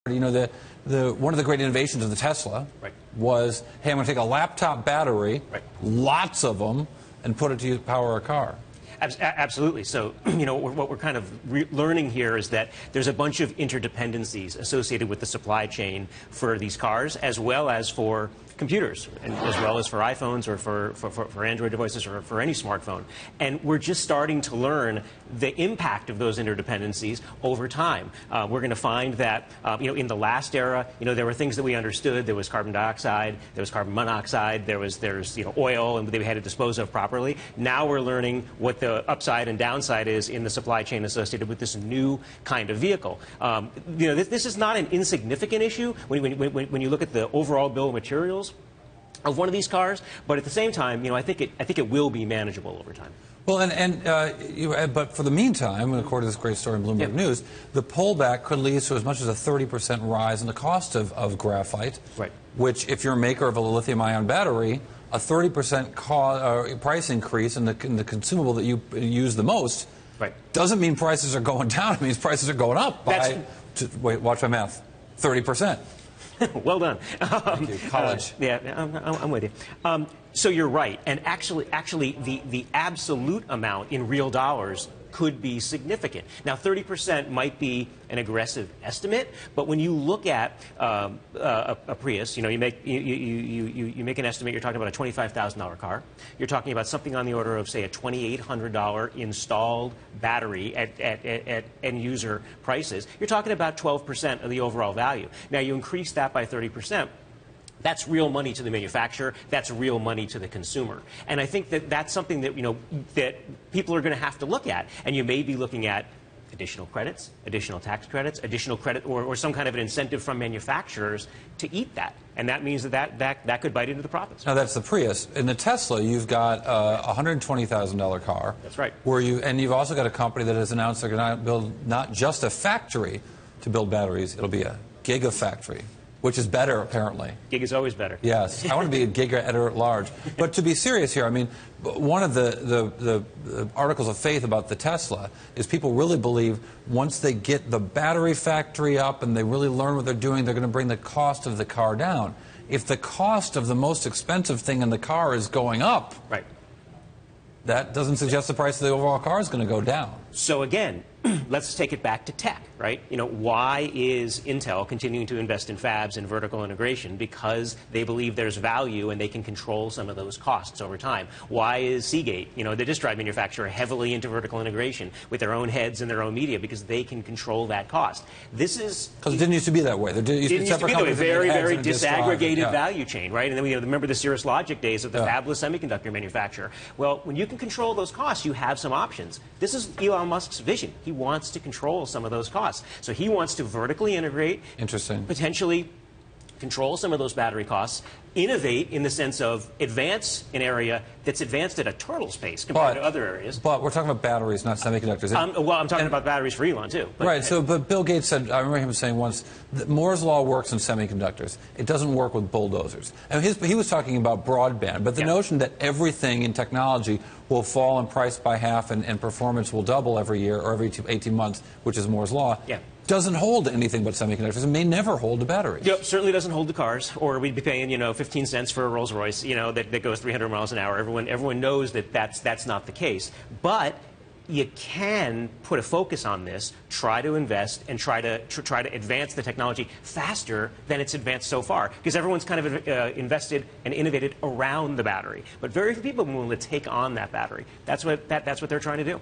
You know, one of the great innovations of the Tesla was, hey, I'm going to take a laptop battery, lots of them, and put it to power a car. Absolutely. So, you know, what we're kind of learning here is that there's a bunch of interdependencies associated with the supply chain for these cars, as well as for computers, and as well as for iPhones or for Android devices or for any smartphone. And we're just starting to learn the impact of those interdependencies over time. We're going to find that, you know, in the last era, you know, there were things that we understood. There was carbon dioxide, there was carbon monoxide, there's you know, oil, and they had to dispose of properly. Now we're learning what the upside and downside is in the supply chain associated with this new kind of vehicle. You know, this is not an insignificant issue when you look at the overall bill of materials of one of these cars, but at the same time, you know, I think it will be manageable over time. Well, but for the meantime, according to this great story in Bloomberg News, the pullback could lead to as much as a 30% rise in the cost of graphite, which, if you're a maker of a lithium-ion battery, a 30% price increase in the consumable that you use the most doesn't mean prices are going down. It means prices are going up by, wait, watch my math, 30%. Well done. Thank you. College. Yeah, I'm with you. So you're right. And actually, the absolute amount in real dollars could be significant. Now, 30% might be an aggressive estimate, but when you look at a Prius, you know, you make an estimate. You're talking about a $25,000 car. You're talking about something on the order of, say, a $2,800 installed battery at end user prices. You're talking about 12% of the overall value. Now, you increase that by 30%. That's real money to the manufacturer. That's real money to the consumer. And I think that that's something that, you know, that people are going to have to look at. And you may be looking at additional credits, additional tax credits, additional credit, or some kind of an incentive from manufacturers to eat that. And that means that could bite into the profits. Now, that's the Prius. In the Tesla, you've got a $120,000 car. That's right. And you've also got a company that has announced they're going to build not just a factory to build batteries. It'll be a gigafactory, which is better, apparently. Gig is always better. Yes. I want to be a giga editor at large. But to be serious here, I mean, one of the articles of faith about the Tesla is people really believe once they get the battery factory up and they really learn what they're doing, they're going to bring the cost of the car down. If the cost of the most expensive thing in the car is going up, that doesn't suggest the price of the overall car is going to go down. So again, let's take it back to tech, right? You know, why is Intel continuing to invest in fabs and vertical integration? Because they believe there's value and they can control some of those costs over time. Why is Seagate, you know, the disk drive manufacturer, heavily into vertical integration with their own heads and their own media? Because they can control that cost. This is... Because it didn't used to be that way. There used to be a very, very disaggregated value chain, right? And then we remember the Cirrus Logic days of the fabless semiconductor manufacturer. Well, when you can control those costs, you have some options. This is Elon Musk's vision. He wants to control some of those costs. So he wants to vertically integrate, potentially control some of those battery costs, innovate in the sense of advance an area that's advanced at a turtle's pace compared to other areas. But we're talking about batteries, not semiconductors. Well, I'm talking about batteries for Elon, too. Right. But Bill Gates said, I remember him saying once, that Moore's Law works in semiconductors. It doesn't work with bulldozers. And he was talking about broadband. But the notion that everything in technology will fall in price by half and performance will double every year or every 18 months, which is Moore's Law, doesn't hold to anything but semiconductors and may never hold to batteries. Yep, certainly doesn't hold to cars, or we'd be paying, you know, 15 cents for a Rolls Royce, you know, that goes 300 miles an hour. Everyone knows that that's not the case. But you can put a focus on this, try to invest, and try to advance the technology faster than it's advanced so far, because everyone's kind of invested and innovated around the battery. But very few people are willing to take on that battery. That's what they're trying to do.